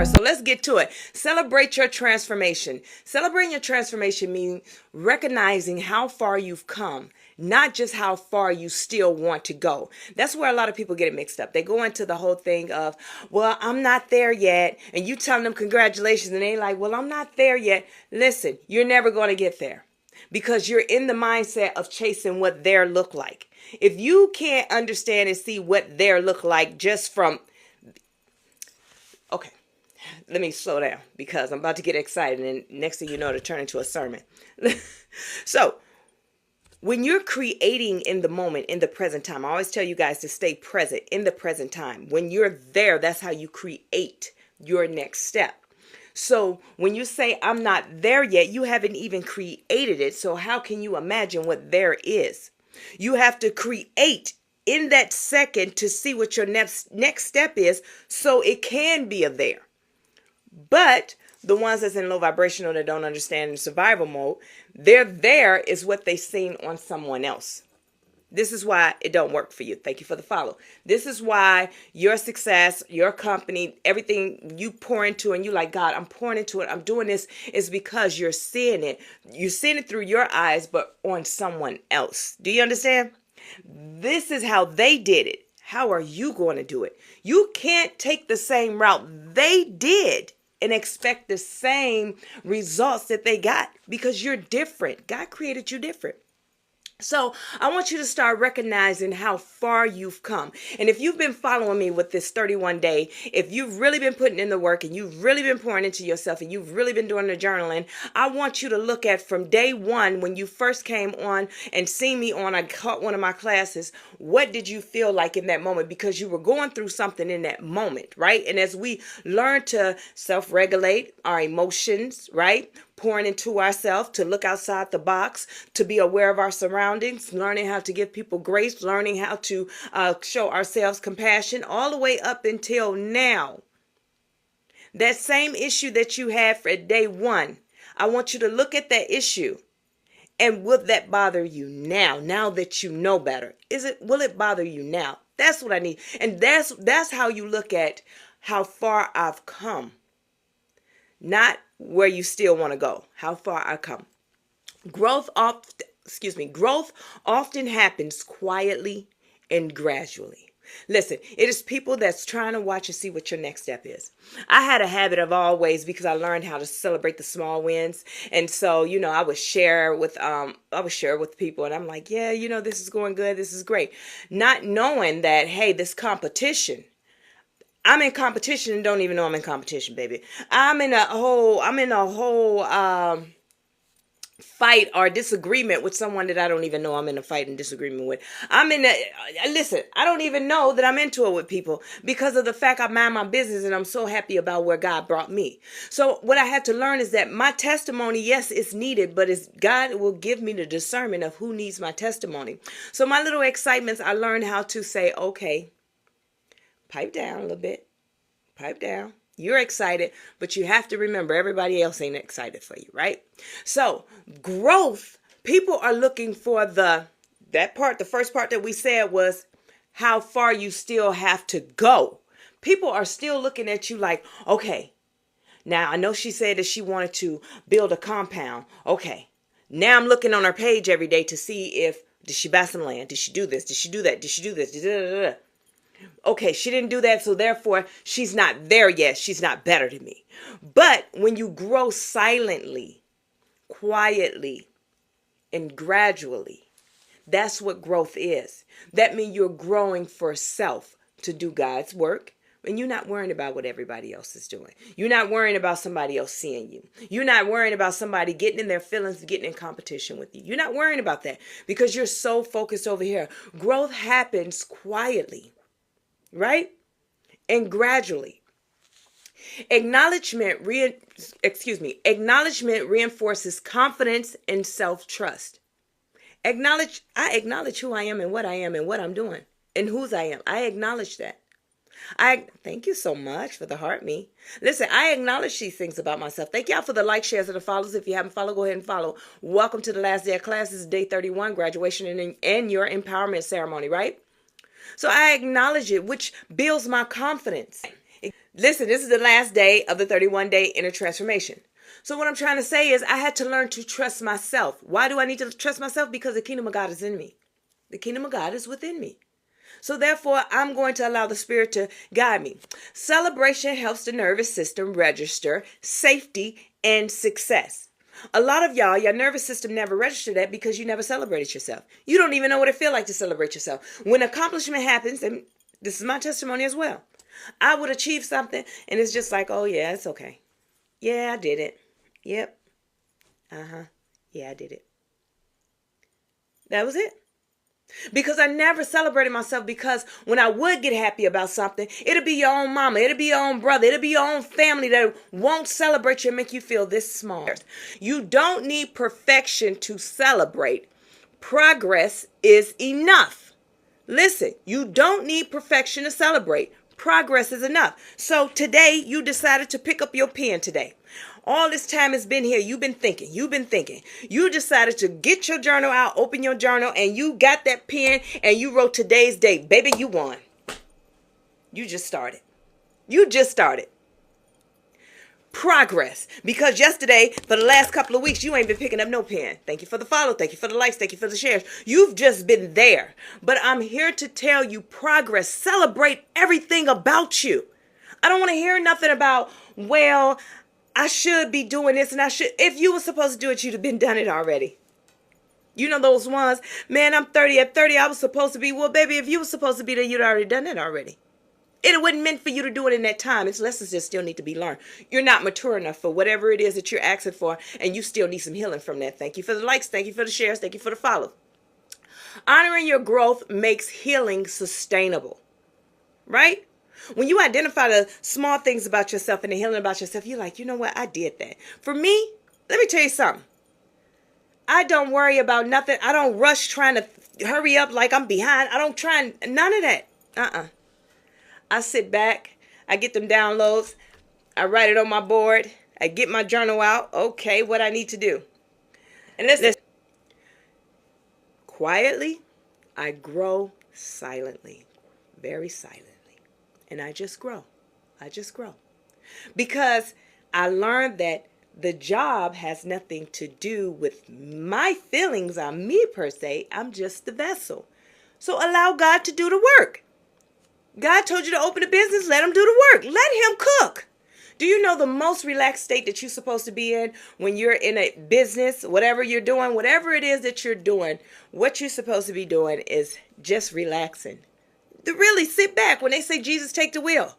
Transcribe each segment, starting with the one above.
part. So let's get to it. Celebrate your transformation. Celebrating your transformation means recognizing how far you've come, not just how far you still want to go. That's where a lot of people get it mixed up. They go into the whole thing of, well, I'm not there yet. And you telling them congratulations. And they like, well, I'm not there yet. Listen, you're never going to get there because you're in the mindset of chasing what their look like. If you can't understand and see what their look like just from, okay, let me slow down because I'm about to get excited and next thing you know, it'll turn into a sermon. So when you're creating in the moment, in the present time, I always tell you guys to stay present in the present time. When you're there, that's how you create your next step. So when you say, I'm not there yet, you haven't even created it. So how can you imagine what there is? You have to create in that second to see what your next step is so it can be a there. But the ones that's in low vibrational that don't understand in survival mode, their there is what they seen on someone else. This is why it don't work for you. Thank you for the follow. This is why your success, your company, everything you pour into and you like, God, I'm pouring into it. I'm doing this is because you're seeing it. You're seeing it through your eyes, but on someone else. Do you understand? This is how they did it. How are you going to do it? You can't take the same route they did and expect the same results that they got because you're different. God created you different. So I want you to start recognizing how far you've come. And if you've been following me with this 31 day, if you've really been putting in the work and you've really been pouring into yourself and you've really been doing the journaling, I want you to look at from day one when you first came on and seen me on, I caught one of my classes. What did you feel like in that moment? Because you were going through something in that moment, right? And as we learn to self-regulate our emotions, right? Pouring into ourselves, to look outside the box, to be aware of our surroundings, learning how to give people grace, learning how to show ourselves compassion, all the way up until now. That same issue that you had for day one, I want you to look at that issue. And will that bother you now that you know better? Will it bother you now? That's what I need. And that's how you look at how far I've come. Not where you still want to go, how far I come. Growth often happens quietly and gradually. Listen, it is people that's trying to watch and see what your next step is. I had a habit of always, because I learned how to celebrate the small wins. And so, I would share with people and I'm like, yeah, this is going good. This is great. Not knowing that, hey, this competition, I'm in competition and don't even know I'm in competition, baby. I'm in a whole fight or disagreement with someone that I don't even know I'm in a fight and disagreement with. Listen, I don't even know that I'm into it with people because of the fact I mind my business and I'm so happy about where God brought me. So what I had to learn is that my testimony, yes, it's needed, but God will give me the discernment of who needs my testimony. So my little excitements, I learned how to say, okay, pipe down a little bit. Pipe down. You're excited, but you have to remember everybody else ain't excited for you, right? So growth, people are looking for the first part that we said was how far you still have to go. People are still looking at you like, okay, now I know she said that she wanted to build a compound. Okay, now I'm looking on her page every day to see did she buy some land? Did she do this? Did she do that? Did she do this? Okay, she didn't do that, so therefore she's not there yet. She's not better than me. But when you grow silently, quietly, and gradually, that's what growth is. That means you're growing for self to do God's work, and you're not worrying about what everybody else is doing. You're not worrying about somebody else seeing you. You're not worrying about somebody getting in their feelings, getting in competition with you. You're not worrying about that because you're so focused over here. Growth happens quietly. Right? And gradually. Acknowledgement reinforces confidence and self-trust. I acknowledge who I am and what I am and what I'm doing and whose I am. I acknowledge that. Thank you so much for the heart me. Listen, I acknowledge these things about myself. Thank y'all for the like, shares, and the follows. If you haven't followed, go ahead and follow. Welcome to the last day of class. This is day 31, graduation and your empowerment ceremony, right? So I acknowledge it, which builds my confidence. Listen, this is the last day of the 31-day inner transformation. So what I'm trying to say is I had to learn to trust myself. Why do I need to trust myself? Because the kingdom of God is in me. The kingdom of God is within me. So therefore, I'm going to allow the Spirit to guide me. Celebration helps the nervous system register safety and success. A lot of y'all, your nervous system never registered that because you never celebrated yourself. You don't even know what it feels like to celebrate yourself. When accomplishment happens, and this is my testimony as well, I would achieve something and it's just like, oh yeah, it's okay. Yeah, I did it. Yep. Yeah, I did it. That was it. Because I never celebrated myself, because when I would get happy about something, it'll be your own mama, it'll be your own brother, it'll be your own family that won't celebrate you and make you feel this small. You don't need perfection to celebrate. Progress is enough. Listen, you don't need perfection to celebrate. Progress is enough. So today you decided to pick up your pen today. All this time it's been here. You've been thinking. You decided to get your journal out, open your journal, and you got that pen and you wrote today's date. Baby, you won. You just started. Progress. Because yesterday, for the last couple of weeks, you ain't been picking up no pen. Thank you for the follow. Thank you for the likes. Thank you for the shares. You've just been there. But I'm here to tell you progress. Celebrate everything about you. I don't want to hear nothing about, well, I should be doing this and I should. If you were supposed to do it, you'd have been done it already. You know those ones, man, I'm 30. At 30, I was supposed to be. Well, baby, if you were supposed to be there, you'd already done it already. It wasn't meant for you to do it in that time. It's lessons that still need to be learned. You're not mature enough for whatever it is that you're asking for, and you still need some healing from that. Thank you for the likes. Thank you for the shares. Thank you for the follow. Honoring your growth makes healing sustainable, right? When you identify the small things about yourself and the healing about yourself, you're like, you know what? I did that. For me, let me tell you something. I don't worry about nothing. I don't rush trying to hurry up like I'm behind. I don't try none of that. I sit back. I get them downloads. I write it on my board. I get my journal out. Okay, what I need to do. And listen. Quietly, I grow silently. Very silently. And I just grow. Because I learned that the job has nothing to do with my feelings on me per se. I'm just the vessel. So allow God to do the work. God told you to open a business. Let him do the work. Let him cook. Do you know the most relaxed state that you're supposed to be in when you're in a business, whatever you're doing, whatever it is that you're doing, what you're supposed to be doing is just relaxing. To really sit back. When they say Jesus take the wheel,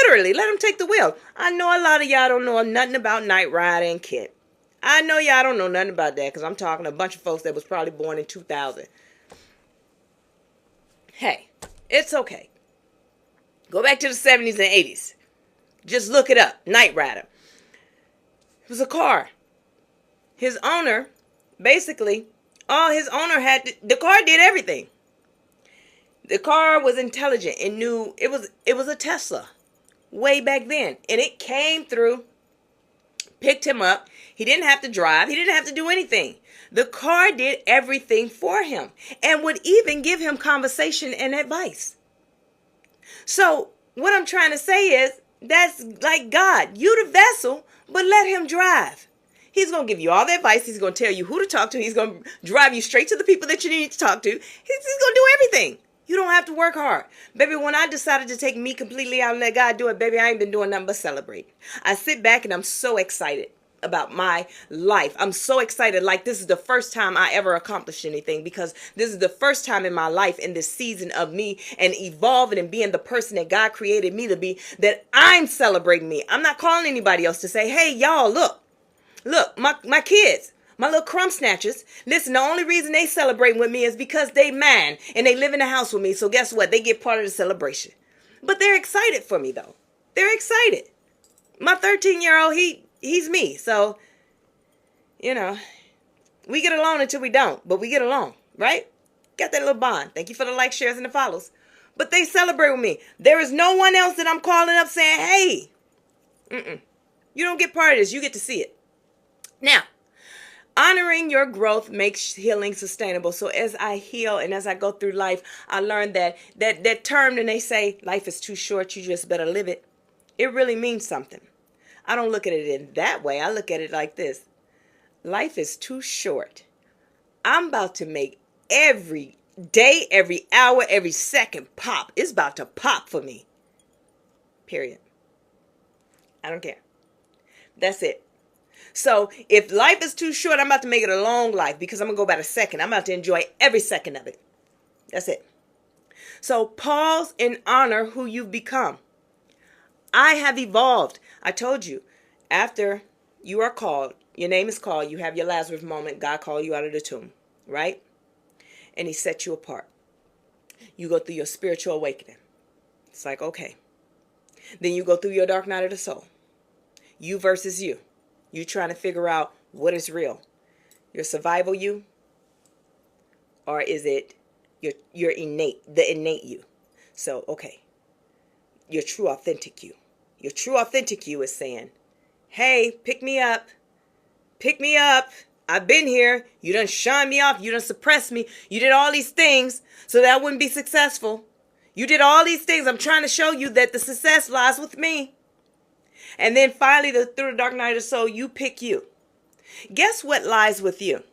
literally let him take the wheel. I know a lot of y'all don't know nothing about Night Rider and Kit. I know y'all don't know nothing about that because I'm talking to a bunch of folks that was probably born in 2000. Hey, it's okay. Go back to the 70s and 80s. Just look it up. Night Rider. It was a car. His owner, basically, the car did everything. The car was intelligent and knew it was a Tesla way back then. And it came through, picked him up. He didn't have to drive. He didn't have to do anything. The car did everything for him and would even give him conversation and advice. So what I'm trying to say is that's like God. You the vessel, but let him drive. He's going to give you all the advice. He's going to tell you who to talk to. He's going to drive you straight to the people that you need to talk to. He's going to do everything. You don't have to work hard. Baby, when I decided to take me completely out and let God do it, baby, I ain't been doing nothing but celebrate. I sit back and I'm so excited about my life. I'm so excited. Like this is the first time I ever accomplished anything, because this is the first time in my life, in this season of me and evolving and being the person that God created me to be, that I'm celebrating me. I'm not calling anybody else to say, hey, y'all, look, my kids. My little crumb snatchers, listen, the only reason they celebrate with me is because they mine and they live in the house with me. So guess what? They get part of the celebration. But they're excited for me, though. They're excited. My 13-year-old, he's me. So, you know, we get along until we don't, but we get along, right? Got that little bond. Thank you for the likes, shares, and the follows. But they celebrate with me. There is no one else that I'm calling up saying, hey, you don't get part of this. You get to see it. Now, honoring your growth makes healing sustainable. So as I heal and as I go through life, I learned that term, and they say life is too short, you just better live it. It really means something. I don't look at it in that way. I look at it like this. Life is too short. I'm about to make every day, every hour, every second pop. It's about to pop for me. Period. I don't care. That's it. So if life is too short, I'm about to make it a long life because I'm going to go by the second. I'm about to enjoy every second of it. That's it. So pause and honor who you've become. I have evolved. I told you, after you are called, your name is called, you have your Lazarus moment, God called you out of the tomb, right? And he set you apart. You go through your spiritual awakening. It's like, okay. Then you go through your dark night of the soul. You versus you. You trying to figure out what is real. Your survival you? Or is it your innate, the innate you? So, okay. Your true authentic you. Your true authentic you is saying, hey, pick me up. Pick me up. I've been here. You done shine me off. You done suppressed me. You did all these things so that I wouldn't be successful. You did all these things. I'm trying to show you that the success lies with me. And then finally, through the dark night of the soul, you pick you. Guess what lies with you?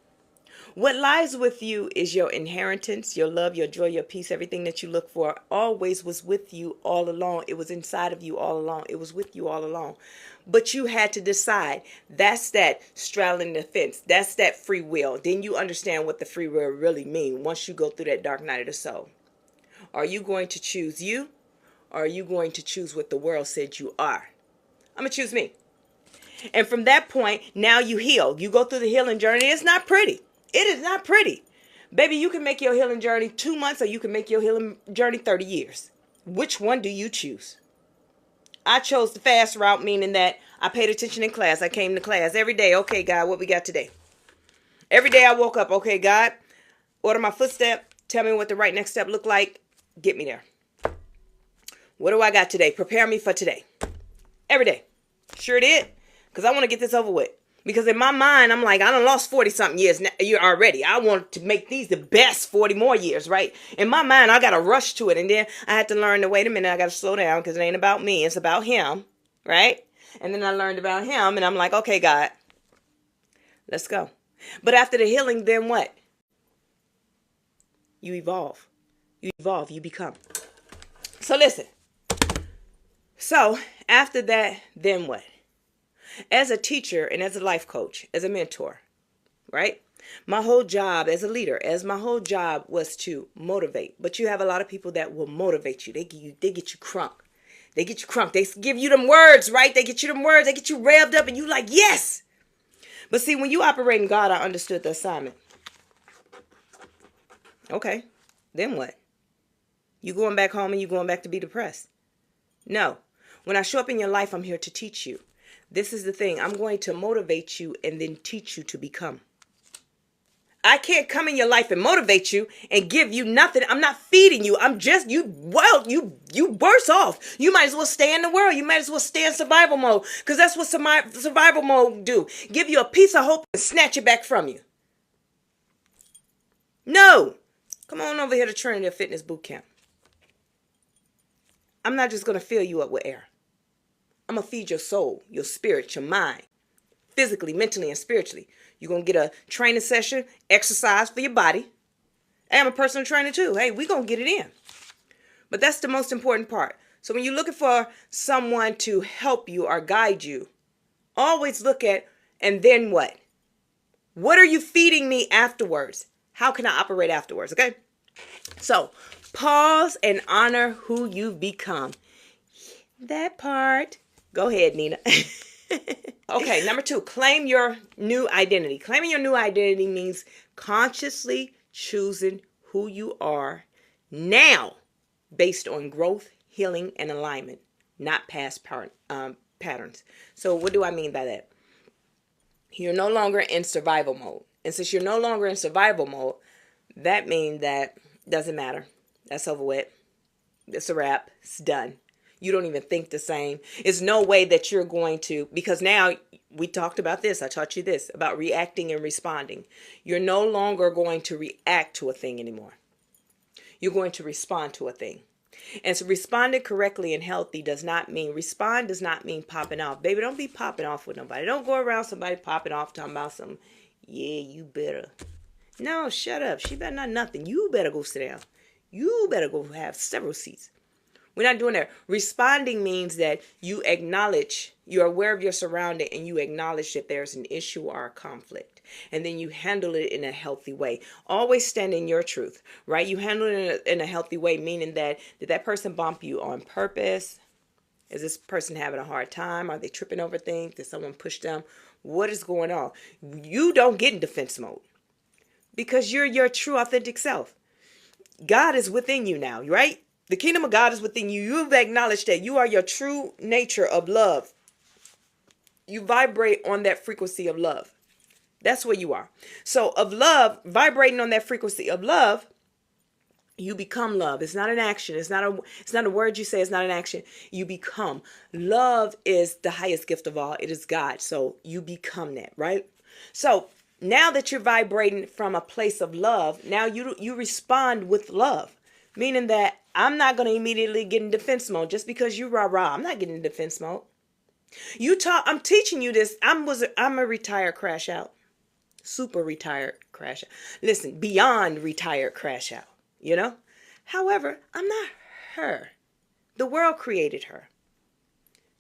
What lies with you is your inheritance, your love, your joy, your peace, everything that you look for always was with you all along. It was inside of you all along. It was with you all along. But you had to decide. That's that straddling the fence. That's that free will. Then you understand what the free will really means once you go through that dark night of the soul. Are you going to choose you? Or are you going to choose what the world said you are? I'm going to choose me. And from that point, now you heal. You go through the healing journey. It's not pretty. It is not pretty. Baby, you can make your healing journey 2 months or you can make your healing journey 30 years. Which one do you choose? I chose the fast route, meaning that I paid attention in class. I came to class every day. Okay, God, what we got today? Every day I woke up. Okay, God, order my footstep. Tell me what the right next step look like. Get me there. What do I got today? Prepare me for today. Every day. Sure did. Because I want to get this over with. Because in my mind, I'm like, I done lost 40-something years already. I want to make these the best 40 more years, right? In my mind, I got to rush to it. And then I had to learn to wait a minute. I got to slow down because it ain't about me. It's about him, right? And then I learned about him. And I'm like, okay, God, let's go. But after the healing, then what? You evolve. You evolve. You become. So listen. So after that, then what? As a teacher and as a life coach, as a mentor, right? My whole job as a leader, my whole job was to motivate. But you have a lot of people that will motivate you. They get you crunk. They get you crunk. They give you them words, right? They get you them words. They get you revved up and you like, yes. But see, when you operate in God, I understood the assignment. Okay, then what? You going back home and you going back to be depressed? No. When I show up in your life, I'm here to teach you. This is the thing. I'm going to motivate you and then teach you to become. I can't come in your life and motivate you and give you nothing. I'm not feeding you. I'm just, you worse off. You might as well stay in the world. You might as well stay in survival mode because that's what survival mode do. Give you a piece of hope and snatch it back from you. No. Come on over here to Trinity Fitness Boot Camp. I'm not just going to fill you up with air. I'm going to feed your soul, your spirit, your mind, physically, mentally, and spiritually. You're going to get a training session, exercise for your body. And I'm a personal trainer too. Hey, we're going to get it in. But that's the most important part. So when you're looking for someone to help you or guide you, always look at, and then what? What are you feeding me afterwards? How can I operate afterwards? Okay? So pause and honor who you've become. That part. Go ahead, Nina. Okay, number 2, claim your new identity. Claiming your new identity means consciously choosing who you are now based on growth, healing, and alignment, not past patterns. So what do I mean by that? You're no longer in survival mode. And since you're no longer in survival mode, that means that doesn't matter. That's over with. It's a wrap. It's done. You don't even think the same. It's no way that you're going to, because now we talked about this. I taught you this about reacting and responding. You're no longer going to react to a thing anymore. You're going to respond to a thing. And so responding correctly and healthy respond does not mean popping off. Baby, don't be popping off with nobody. Don't go around somebody popping off talking about some, yeah, you better. No, shut up. She better not nothing. You better go sit down. You better go have several seats. We're not doing that. Responding means that you acknowledge, you're aware of your surrounding, and you acknowledge that there's an issue or a conflict. And then you handle it in a healthy way. Always stand in your truth, right? You handle it in a healthy way, meaning that did that person bump you on purpose? Is this person having a hard time? Are they tripping over things? Did someone push them? What is going on? You don't get in defense mode because you're your true, authentic self. God is within you now, right? The kingdom of God is within you. You've acknowledged that you are your true nature of love. You vibrate on that frequency of love. That's where you are. So of love, vibrating on that frequency of love, you become love. It's not an action. It's not a word you say. It's not an action. You become. Love is the highest gift of all. It is God. So you become that, right? So now that you're vibrating from a place of love, now you respond with love. Meaning that I'm not going to immediately get in defense mode just because you rah-rah. I'm not getting in defense mode. I'm teaching you this. I'm a retired crash out. Super retired crash out. Listen, beyond retired crash out, you know? However, I'm not her. The world created her.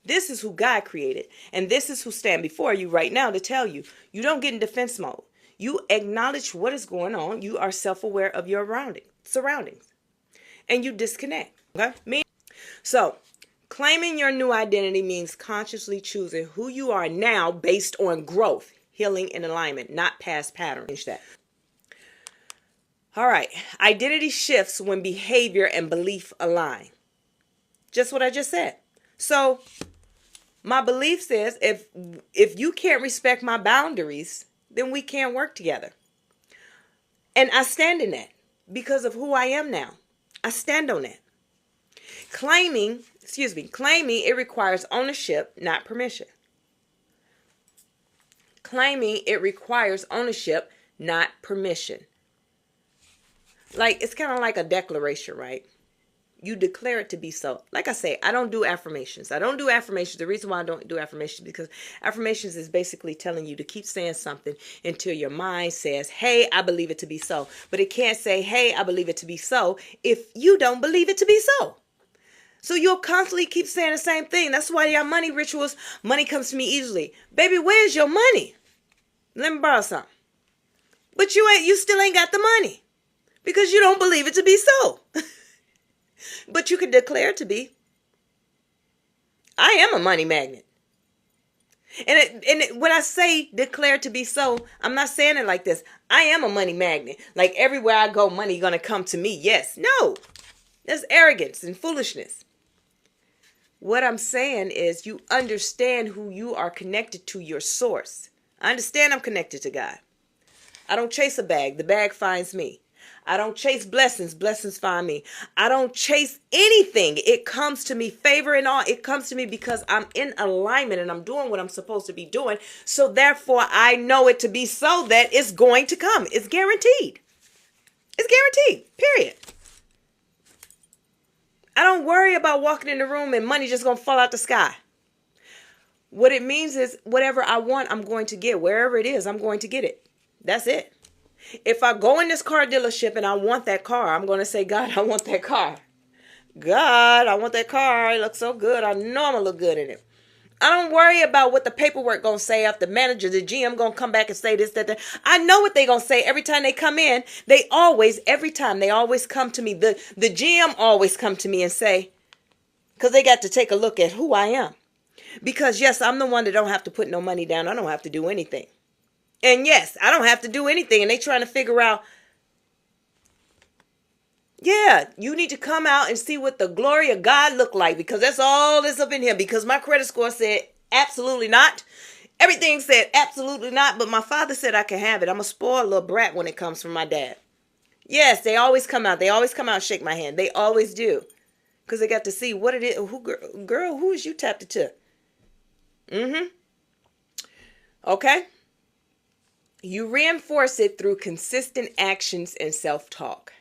This is who God created. And this is who stand before you right now to tell you, you don't get in defense mode. You acknowledge what is going on. You are self-aware of your surroundings. And you disconnect. Okay? So, claiming your new identity means consciously choosing who you are now based on growth, healing, and alignment, not past patterns. All right. Identity shifts when behavior and belief align. Just what I just said. So, my belief says if you can't respect my boundaries, then we can't work together. And I stand in that because of who I am now. I stand on that. Claiming it requires ownership, not permission. Claiming it requires ownership, not permission. Like, it's kind of like a declaration, right? You declare it to be so. Like I say, I don't do affirmations. The reason why I don't do affirmations is because affirmations is basically telling you to keep saying something until your mind says, hey, I believe it to be so. But it can't say, hey, I believe it to be so if you don't believe it to be so. So you'll constantly keep saying the same thing. That's why your money rituals, money comes to me easily. Baby, where's your money? Let me borrow some. But you still ain't got the money because you don't believe it to be so. But you can declare it to be. I am a money magnet. And when I say declare to be so, I'm not saying it like this. I am a money magnet. Like everywhere I go, money going to come to me. Yes. No. That's arrogance and foolishness. What I'm saying is you understand who you are connected to, your source. I understand I'm connected to God. I don't chase a bag. The bag finds me. I don't chase blessings. Blessings find me. I don't chase anything. It comes to me, favor and all. It comes to me because I'm in alignment and I'm doing what I'm supposed to be doing. So therefore, I know it to be so that it's going to come. It's guaranteed. It's guaranteed. Period. I don't worry about walking in the room and money just going to fall out the sky. What it means is whatever I want, I'm going to get. Wherever it is, I'm going to get it. That's it. If I go in this car dealership and I want that car, I'm going to say, God, I want that car. God, I want that car. It looks so good. I know I'm going to look good in it. I don't worry about what the paperwork going to say if the manager, the GM going to come back and say this, that. I know what they going to say every time they come in. Every time they always come to me. The GM always come to me and say, because they got to take a look at who I am. Because yes, I'm the one that don't have to put no money down. I don't have to do anything. And yes, I don't have to do anything. And they trying to figure out, yeah, you need to come out and see what the glory of God look like, because that's all that's up in here. Because my credit score said absolutely not. Everything said absolutely not. But my father said I can have it. I'm a spoiled little brat when it comes from my dad. Yes, they always come out. They always come out and shake my hand. They always do. Because they got to see what it is. Girl, who is you tapped to? Okay. You reinforce it through consistent actions and self-talk.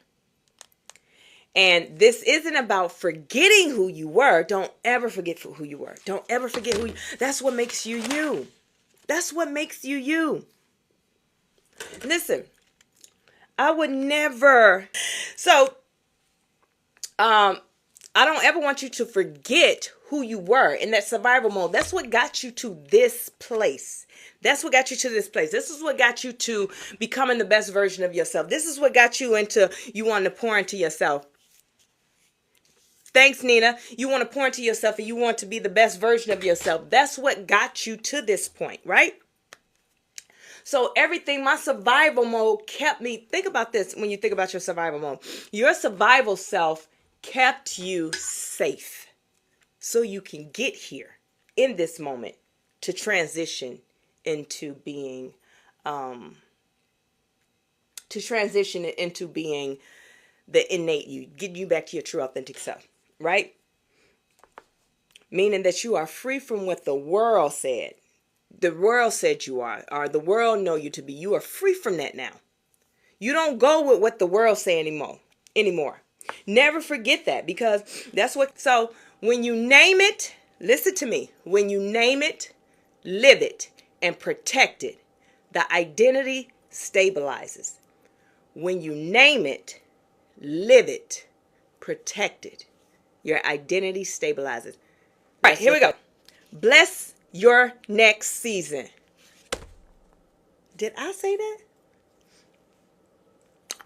And this isn't about forgetting who you were. Don't ever forget who you were. Don't ever forget who you. That's what makes you you. That's what makes you you. Listen, I would never. So, I don't ever want you to forget who you were in that survival mode. That's what got you to this place. That's what got you to this place. This is what got you to becoming the best version of yourself. This is what got you into you wanting to pour into yourself. Thanks, Nina. You want to pour into yourself and you want to be the best version of yourself. That's what got you to this point, right? So everything, my survival mode kept me. Think about this when you think about your survival mode. Your survival self kept you safe so you can get here in this moment to transition into being the innate you, getting you back to your true authentic self, right? Meaning that you are free from what the world said. The world said you are, or the world know you to be. You are free from that now. You don't go with what the world say anymore. Never forget that, because that's what. So when you name it, listen to me. When you name it, live it, and protect it, the identity stabilizes. When you name it, live it, protect it, your identity stabilizes. All right, here we go. Bless your next season. Did I say that?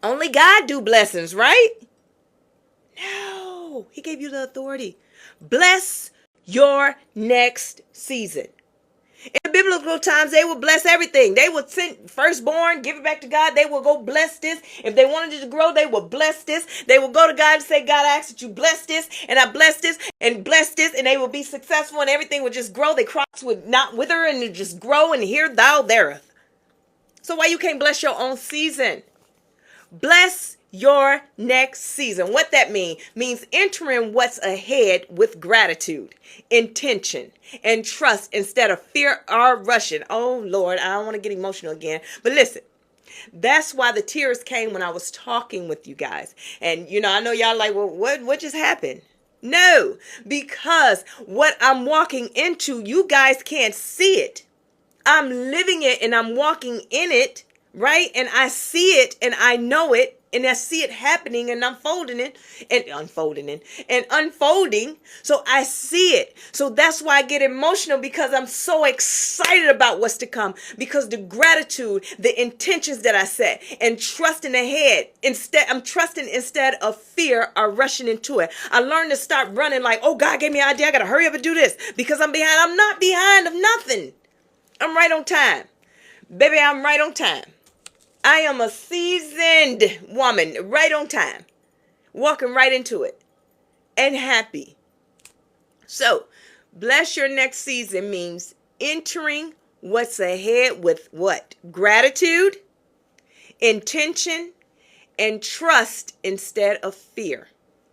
Only God do blessings, right? No, he gave you the authority. Bless your next season. In the biblical times, they would bless everything. They would send firstborn, give it back to God. They would go bless this. If they wanted it to grow, they would bless this. They would go to God and say, God, I ask that you bless this, and I bless this, and bless this, and they would be successful, and everything would just grow. The crops would not wither, and would just grow, and here thou thereth. So why you can't bless your own season? Bless your next season. What that means entering what's ahead with gratitude, intention, and trust instead of fear or rushing. Oh Lord, I don't want to get emotional again. But listen, that's why the tears came when I was talking with you guys. And I know y'all like, well, what just happened? No, because what I'm walking into, you guys can't see it. I'm living it and I'm walking in it. Right? And I see it and I know it and I see it happening and unfolding. So I see it. So that's why I get emotional, because I'm so excited about what's to come, because the gratitude, the intentions that I set, and trusting ahead. I'm trusting instead of fear or rushing into it. I learned to stop running like, oh, God gave me an idea. I got to hurry up and do this because I'm behind. I'm not behind of nothing. I'm right on time. Baby, I'm right on time. I am a seasoned woman, right on time, walking right into it and happy. So, bless your next season means entering what's ahead with what? Gratitude, intention, and trust instead of fear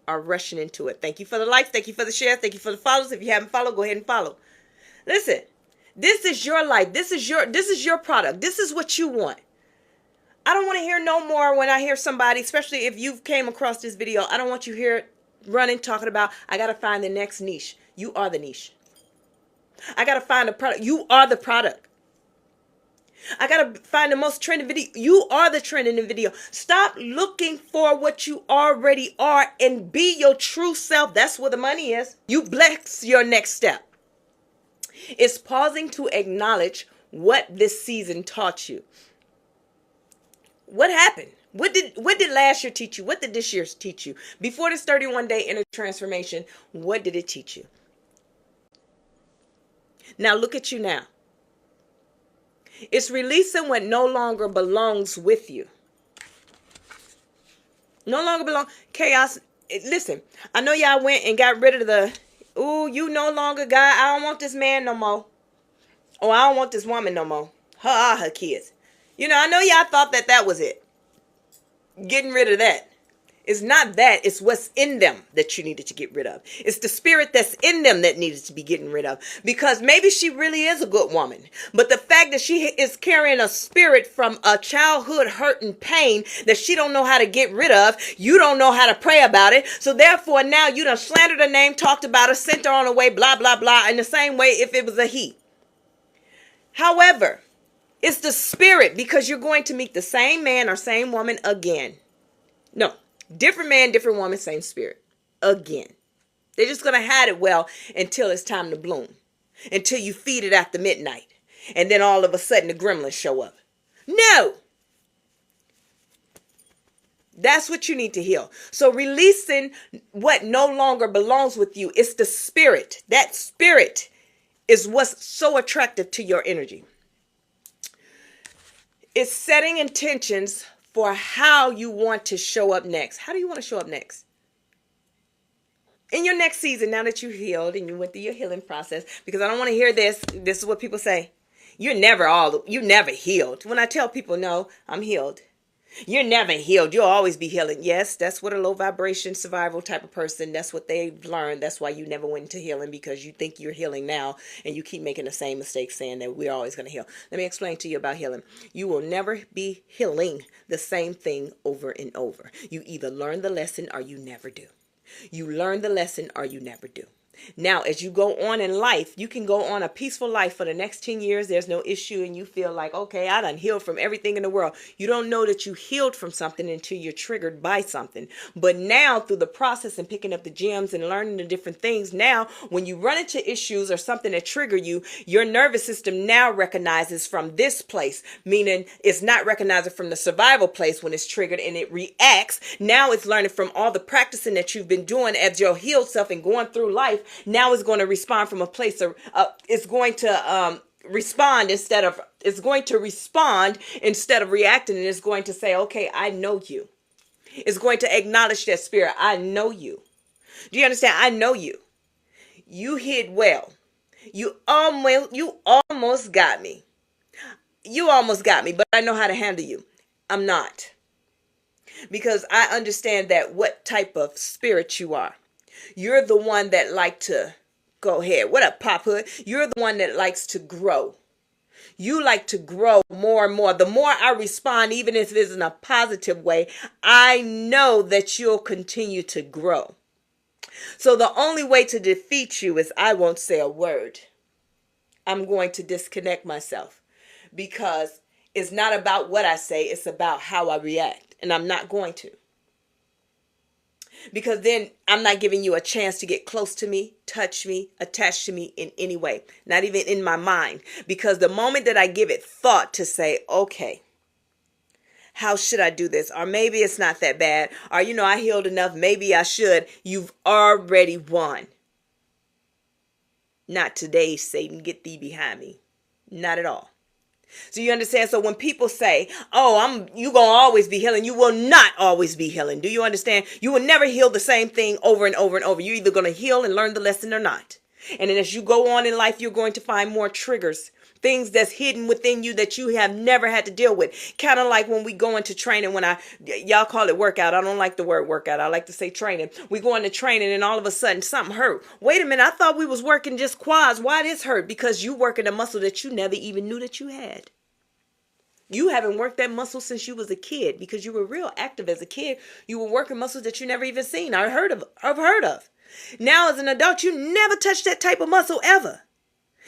or rushing into it. Thank you for the likes. Thank you for the shares. Thank you for the follows. If you haven't followed, go ahead and follow. Listen, this is your life. This is your product. This is what you want. I don't want to hear no more when I hear somebody, especially if you've came across this video, I don't want you here running, talking about, I got to find the next niche. You are the niche. I got to find a product. You are the product. I got to find the most trending video. You are the trending video. Stop looking for what you already are and be your true self. That's where the money is. You bless your next step. It's pausing to acknowledge what this season taught you. What happened? What did last year teach you? What did this year teach you? Before this 31-day inner transformation, what did it teach you? Now look at you now. It's releasing what no longer belongs with you. No longer belong. Chaos. Listen, I know y'all went and got rid of you no longer got, I don't want this man no more. Oh, I don't want this woman no more. Her kids. I know y'all thought that was it. Getting rid of that. It's not that. It's what's in them that you needed to get rid of. It's the spirit that's in them that needed to be getting rid of. Because maybe she really is a good woman. But the fact that she is carrying a spirit from a childhood hurt and pain that she don't know how to get rid of, you don't know how to pray about it. So therefore now you done slandered her name, talked about her, sent her on her way, blah, blah, blah. In the same way if it was a he. However, it's the spirit, because you're going to meet the same man or same woman again. No. Different man, different woman, same spirit. Again. They're just going to hide it well until it's time to bloom. Until you feed it after midnight. And then all of a sudden the gremlins show up. No. That's what you need to heal. So releasing what no longer belongs with you. It's the spirit. That spirit is what's so attractive to your energy. It's setting intentions for how you want to show up next. How do you want to show up next? In your next season, now that you healed and you went through your healing process, because I don't want to hear this. This is what people say. You never healed. When I tell people, no, I'm healed. You're never healed. You'll always be healing. Yes, that's what a low vibration survival type of person, that's what they've learned. That's why you never went into healing, because you think you're healing now and you keep making the same mistake saying that we're always going to heal. Let me explain to you about healing. You will never be healing the same thing over and over. You either learn the lesson or you never do. You learn the lesson or you never do. Now, as you go on in life, you can go on a peaceful life for the next 10 years. There's no issue and you feel like, okay, I done healed from everything in the world. You don't know that you healed from something until you're triggered by something. But now through the process and picking up the gems and learning the different things, now when you run into issues or something that trigger you, your nervous system now recognizes from this place, meaning it's not recognizing from the survival place when it's triggered and it reacts. Now it's learning from all the practicing that you've been doing as your healed self and going through life. Now it's going to respond from a place of, it's going to respond instead of reacting, and it's going to say, okay, I know you. It's going to acknowledge that spirit. I know you. Do you understand? I know you. You hid well. You almost got me. You almost got me, but I know how to handle you. I'm not. Because I understand that what type of spirit you are. You're the one that like to go ahead. What up, Pop Hood? You're the one that likes to grow. You like to grow more and more. The more I respond, even if it is in a positive way, I know that you'll continue to grow. So the only way to defeat you is I won't say a word. I'm going to disconnect myself because it's not about what I say. It's about how I react. And I'm not going to. Because then I'm not giving you a chance to get close to me, touch me, attach to me in any way. Not even in my mind. Because the moment that I give it thought to say, okay, how should I do this? Or maybe it's not that bad. Or, I healed enough. Maybe I should. You've already won. Not today, Satan. Get thee behind me. Not at all. So you understand? So when people say, oh, you going to always be healing, you will not always be healing. Do you understand? You will never heal the same thing over and over and over. You're either going to heal and learn the lesson or not. And then as you go on in life, you're going to find more triggers, things that's hidden within you that you have never had to deal with. Kind of like when we go into training, y'all call it workout. I don't like the word workout. I like to say training. We go into training and all of a sudden something hurt. Wait a minute. I thought we was working just quads. Why this hurt? Because you working a muscle that you never even knew that you had. You haven't worked that muscle since you was a kid because you were real active as a kid. You were working muscles that you never even seen or heard of. Now as an adult, you never touched that type of muscle ever.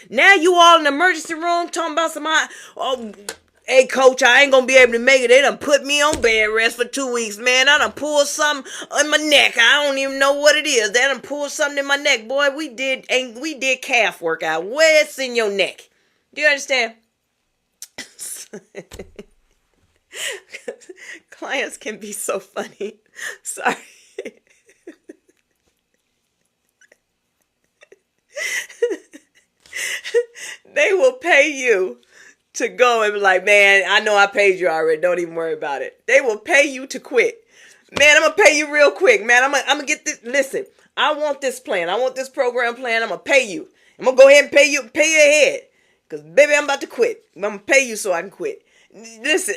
Now you all in the emergency room talking about hey coach, I ain't gonna be able to make it. They done put me on bed rest for 2 weeks, man. I done pulled something in my neck. I don't even know what it is. They done pulled something in my neck. Boy, we did calf workout. Where's in your neck? Do you understand? Clients can be so funny. Sorry. They will pay you to go and be like, man, I know I paid you already. Don't even worry about it. They will pay you to quit. Man, I'm going to pay you real quick, man. I'm going to get this. Listen, I want this plan. I want this program plan. I'm going to pay you. I'm going to go ahead and pay you ahead. Because, baby, I'm about to quit. I'm going to pay you so I can quit. Listen.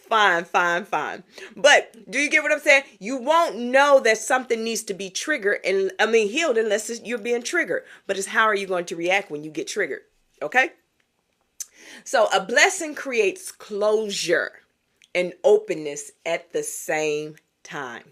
Fine, fine, fine. But do you get what I'm saying? You won't know that something needs to be triggered and healed unless you're being triggered. But it's how are you going to react when you get triggered? Okay? So a blessing creates closure and openness at the same time.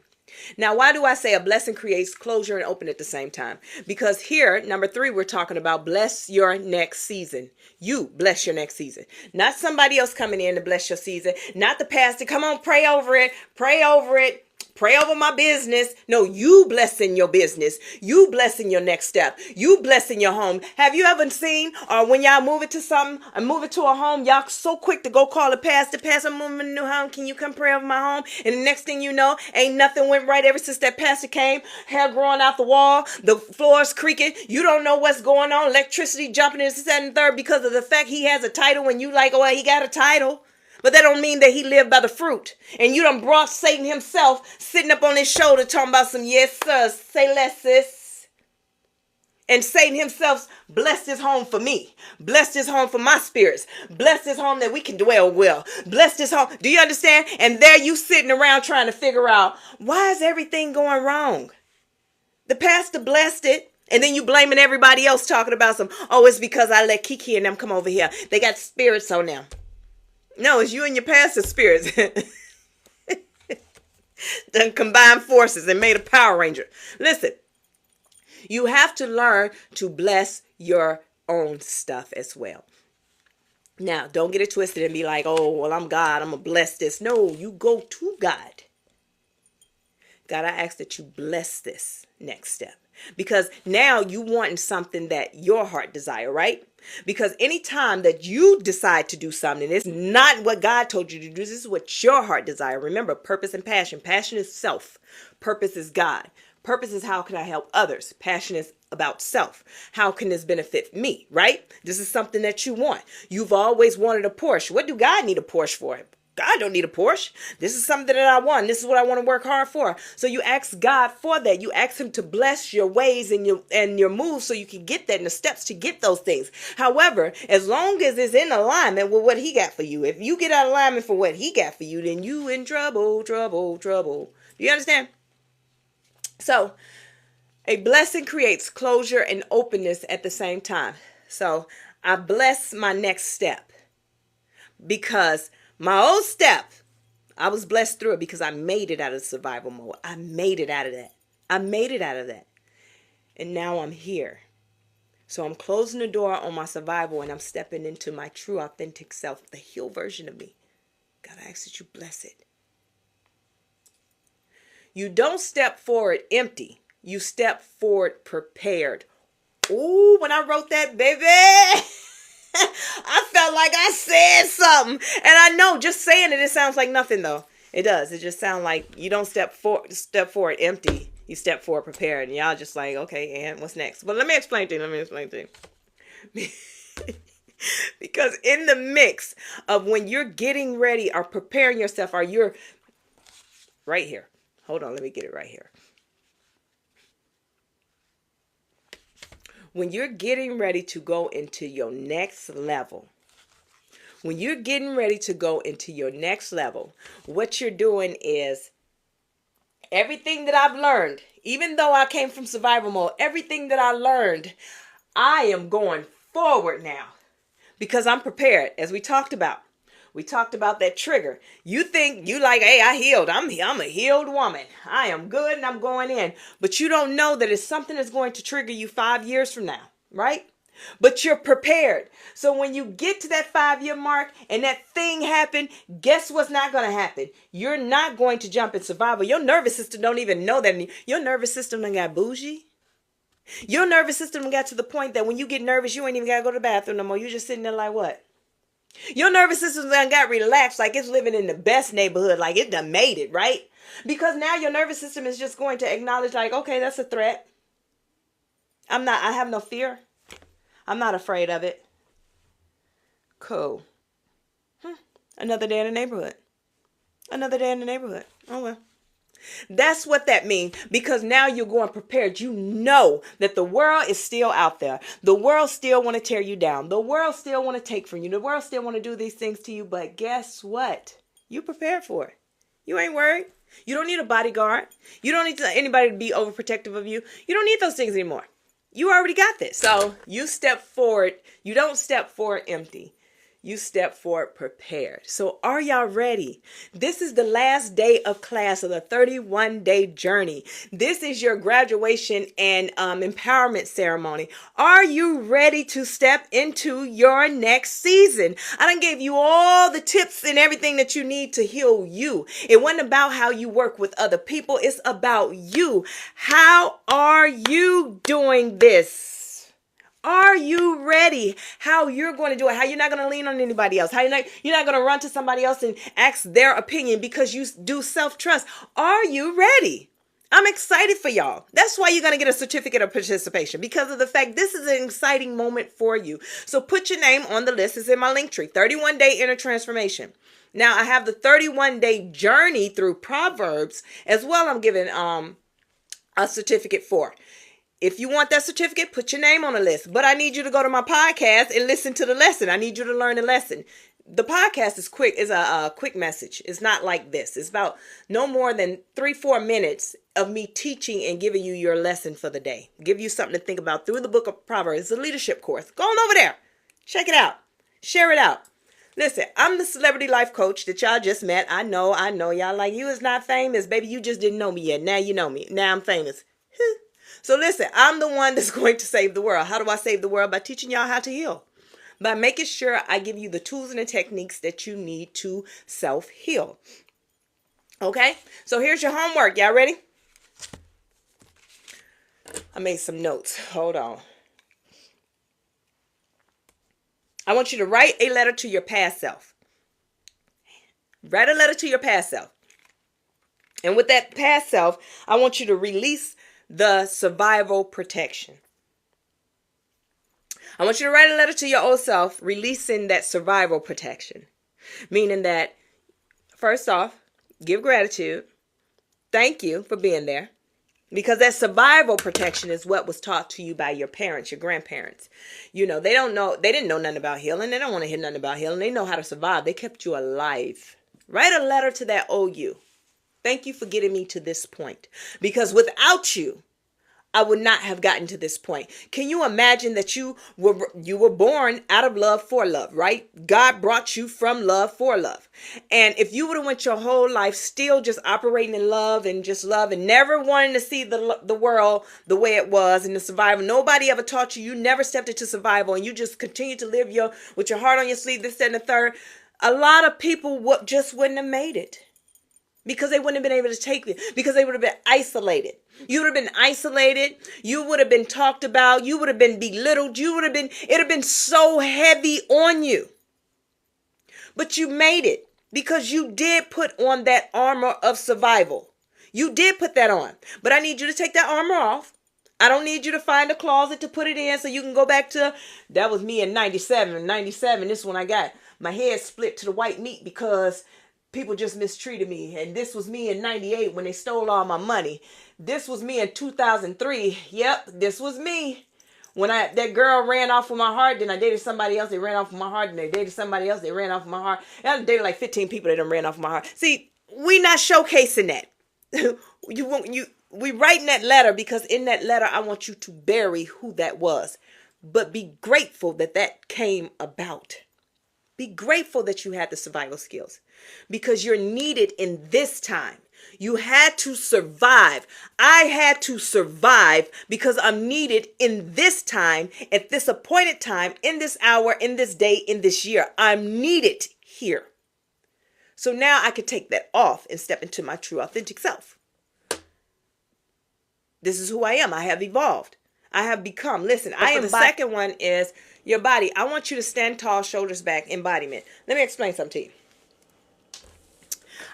Now, why do I say a blessing creates closure and open at the same time? Because here, number 3, we're talking about bless your next season. You bless your next season. Not somebody else coming in to bless your season. Not the pastor. Come on, pray over it. Pray over it. Pray over my business. No, you blessing your business. You blessing your next step. You blessing your home. Have you ever seen, or when y'all move it to something, or move it to a home, y'all so quick to go call the pastor. Pastor, I'm moving to a new home. Can you come pray over my home? And the next thing you know, ain't nothing went right ever since that pastor came. Hair growing out the wall. The floor's creaking. You don't know what's going on. Electricity jumping in this, that, and third because of the fact he has a title and you like, oh, he got a title. But that don't mean that he lived by the fruit. And you done brought Satan himself sitting up on his shoulder talking about some, yes, sir, say less, sis. And Satan himself blessed his home for me. Blessed his home for my spirits. Blessed his home that we can dwell well. Blessed his home. Do you understand? And there you sitting around trying to figure out, why is everything going wrong? The pastor blessed it. And then you blaming everybody else talking about some, oh, it's because I let Kiki and them come over here. They got spirits on them. No, it's you and your pastor spirits. Done combined forces and made a Power Ranger. Listen, you have to learn to bless your own stuff as well. Now, don't get it twisted and be like, oh, well, I'm God. I'm going to bless this. No, you go to God. God, I ask that you bless this next step. Because now you wanting something that your heart desire, right? Because anytime that you decide to do something, it's not what God told you to do. This is what your heart desire. Remember, purpose and passion. Passion is self. Purpose is God. Purpose is how can I help others? Passion is about self. How can this benefit me, right? This is something that you want. You've always wanted a Porsche. What do God need a Porsche for? God don't need a Porsche. This is something that I want. This is what I want to work hard for. So you ask God for that. You ask him to bless your ways and your moves so you can get that and the steps to get those things. However, as long as it's in alignment with what he got for you, if you get out of alignment for what he got for you, then you in trouble, trouble, trouble. Do you understand? So a blessing creates closure and openness at the same time. So I bless my next step because my old step, I was blessed through it because I made it out of survival mode. I made it out of that. I made it out of that. And now I'm here. So I'm closing the door on my survival and I'm stepping into my true, authentic self, the healed version of me. God, I ask that you bless it. You don't step forward empty. You step forward prepared. Ooh, when I wrote that, baby, I felt like I said something. And I know just saying it sounds like nothing though. It does. It just sounds like you don't step forward empty. You step forward prepared. And y'all just like, okay, and what's next? But let me explain to you. Because in the mix of when you're getting ready or preparing yourself, or you're right here. Hold on, let me get it right here. When you're getting ready to go into your next level, what you're doing is everything that I've learned, even though I came from survival mode, everything that I learned, I am going forward now because I'm prepared, as we talked about. We talked about that trigger. You think you like, hey, I healed. I'm a healed woman. I am good and I'm going in. But you don't know that it's something that's going to trigger you 5 years from now, right? But you're prepared. So when you get to that 5-year mark and that thing happened, guess what's not going to happen? You're not going to jump in survival. Your nervous system don't even know that. Your nervous system done got bougie. Your nervous system got to the point that when you get nervous, you ain't even got to go to the bathroom no more. You're just sitting there like what? Your nervous system done got relaxed like it's living in the best neighborhood, like it done made it, right? Because now your nervous system is just going to acknowledge like, okay, that's a threat. I have no fear. I'm not afraid of it. Cool. Another day in the neighborhood. Oh, well. That's what that means, because now you're going prepared. You know that the world is still out there. The world still want to tear you down. The world still want to take from you. The world still want to do these things to you. But guess what? You prepared for it. You ain't worried. You don't need a bodyguard. You don't need anybody to be overprotective of you. You don't need those things anymore. You already got this. So you step forward. You don't step forward empty. You step forward prepared. So are y'all ready? This is the last day of class of the 31-day journey. This is your graduation and empowerment ceremony. Are you ready to step into your next season? I done gave you all the tips and everything that you need to heal you. It wasn't about how you work with other people. It's about you. How are you doing this? Are you ready? How you're going to do it? How you're not going to lean on anybody else? How you're not going to run to somebody else and ask their opinion because you do self-trust. Are you ready? I'm excited for y'all. That's why you're going to get a certificate of participation, because of the fact this is an exciting moment for you. So put your name on the list. It's in my link tree. 31-day inner transformation. Now I have the 31-day journey through Proverbs as well. I'm giving a certificate for. If you want that certificate, put your name on the list. But I need you to go to my podcast and listen to the lesson. I need you to learn the lesson. The podcast is quick. It's a quick message. It's not like this. It's about no more than 3-4 minutes of me teaching and giving you your lesson for the day. Give you something to think about through the book of Proverbs. It's a leadership course. Go on over there. Check it out. Share it out. Listen, I'm the celebrity life coach that y'all just met. I know. Y'all like, you is not famous. Baby, you just didn't know me yet. Now you know me. Now I'm famous. So listen, I'm the one that's going to save the world. How do I save the world? By teaching y'all how to heal. By making sure I give you the tools and the techniques that you need to self-heal. Okay? So here's your homework. Y'all ready? I made some notes. Hold on. I want you to write a letter to your past self. Write a letter to your past self. And with that past self, I want you to release the survival protection. I want you to write a letter to your old self, releasing that survival protection. Meaning that, first off, give gratitude. Thank you for being there. Because that survival protection is what was taught to you by your parents, your grandparents. You know, they didn't know nothing about healing. They don't want to hear nothing about healing. They know how to survive. They kept you alive. Write a letter to that old you. Thank you for getting me to this point. Because without you, I would not have gotten to this point. Can you imagine that you were born out of love for love, right? God brought you from love for love. And if you would have went your whole life still just operating in love and just love and never wanting to see the world the way it was and the survival, nobody ever taught you, you never stepped into survival, and you just continue to live with your heart on your sleeve, this, that, and the third, a lot of people just wouldn't have made it. Because they wouldn't have been able to take it. Because they would have been isolated. You would have been isolated. You would have been talked about. You would have been belittled. It would have been so heavy on you. But you made it because you did put on that armor of survival. You did put that on. But I need you to take that armor off. I don't need you to find a closet to put it in so you can go back to, that was me in 97. 97, this one I got my head split to the white meat because people just mistreated me. And this was me in 98 when they stole all my money. This was me in 2003. Yep, this was me. When that girl ran off with my heart, then I dated somebody else, they ran off with my heart, and they dated somebody else, they ran off with my heart. And I dated like 15 people that done ran off with my heart. See, we not showcasing that. We writing that letter because in that letter, I want you to bury who that was. But be grateful that that came about. Be grateful that you had the survival skills because you're needed in this time. You had to survive. I had to survive because I'm needed in this time, at this appointed time, in this hour, in this day, in this year. I'm needed here. So now I can take that off and step into my true authentic self. This is who I am. I have evolved. I have become. Listen, I am. The second one is your body. I want you to stand tall, shoulders back, embodiment. Let me explain something to you.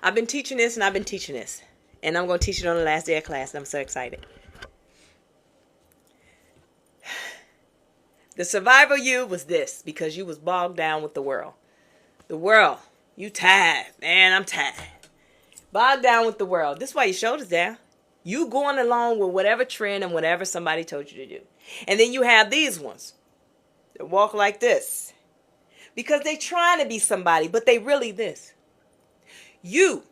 I've been teaching this and I've been teaching this. And I'm going to teach it on the last day of class. And I'm so excited. The survival you was this because you was bogged down with the world. The world. You tired. Man, I'm tired. Bogged down with the world. This is why your shoulders down. You going along with whatever trend and whatever somebody told you to do. And then you have these ones that walk like this. Because they trying to be somebody, but they really this. You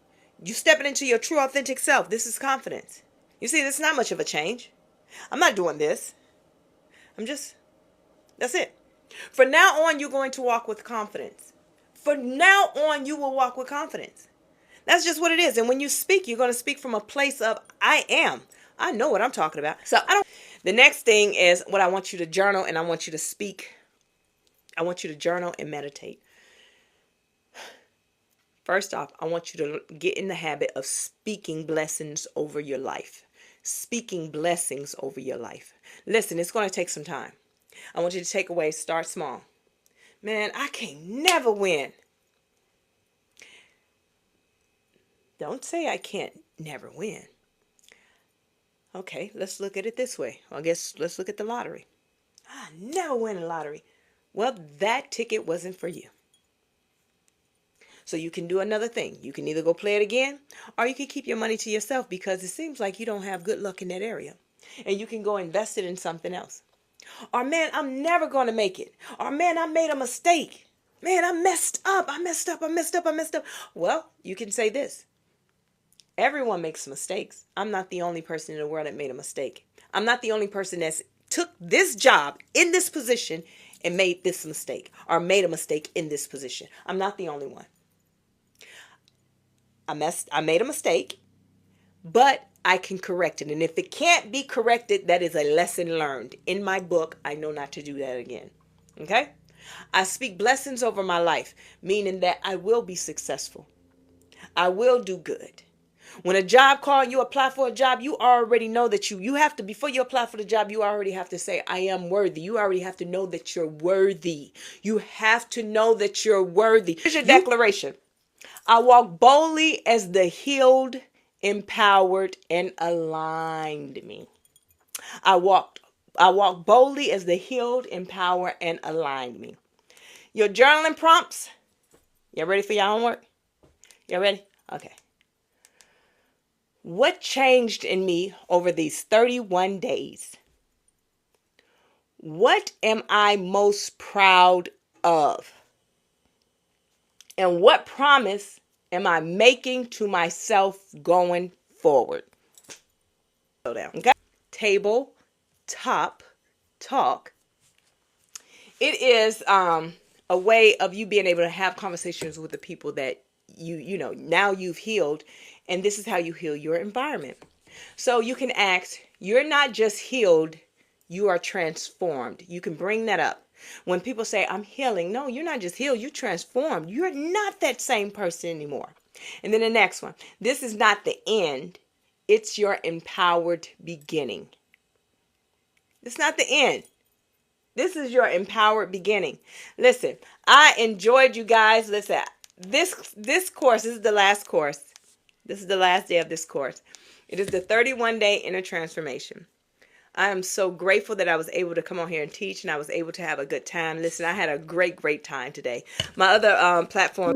stepping into your true authentic self. This is confidence. You see, this is not much of a change. I'm not doing this. That's it. From now on, you're going to walk with confidence. From now on, you will walk with confidence. That's just what it is. And when you speak, you're going to speak from a place of I am. I know what I'm talking about. So the next thing is what I want you to journal, and I want you to speak. I want you to journal and meditate. First off, I want you to get in the habit of speaking blessings over your life. Speaking blessings over your life. Listen, it's going to take some time. I want you to take away, start small. Man, I can't never win. Don't say I can't never win. Okay, let's look at it this way. I guess let's look at the lottery. I never win a lottery. Well, that ticket wasn't for you. So you can do another thing. You can either go play it again, or you can keep your money to yourself because it seems like you don't have good luck in that area. And you can go invest it in something else. Or man, I'm never going to make it. Or man, I made a mistake. Man, I messed up. Well, you can say this. Everyone makes mistakes. I'm not the only person in the world that made a mistake. I'm not the only person that's took this job in this position and made this mistake or made a mistake in this position. I'm not the only one. I made a mistake, but I can correct it. And if it can't be corrected, that is a lesson learned. In my book, I know not to do that again. Okay? I speak blessings over my life, meaning that I will be successful. I will do good. When a job call, you apply for a job, you already know that you have to, before you apply for the job, you already have to say, I am worthy. You already have to know that you're worthy. You have to know that you're worthy. Here's your declaration. I walk boldly as the healed, empowered, and aligned me. I walk boldly as the healed, empowered, and aligned me. Your journaling prompts. Y'all ready for your homework? Y'all ready? Okay. What changed in me over these 31 days? What am I most proud of? And what promise am I making to myself going forward? Slow down, okay? Tabletop talk. It is a way of you being able to have conversations with the people that you know, now you've healed, and this is how you heal your environment. So you can ask, you're not just healed, you are transformed. You can bring that up. When people say, I'm healing, no, you're not just healed, you're transformed. You're not that same person anymore. And then the next one, this is not the end, it's your empowered beginning. It's not the end. This is your empowered beginning. Listen, I enjoyed you guys. Listen, this course, this is the last course. This is the last day of this course. It is the 31-day inner transformation. I am so grateful that I was able to come on here and teach, and I was able to have a good time. Listen, I had a great time today. My other platform.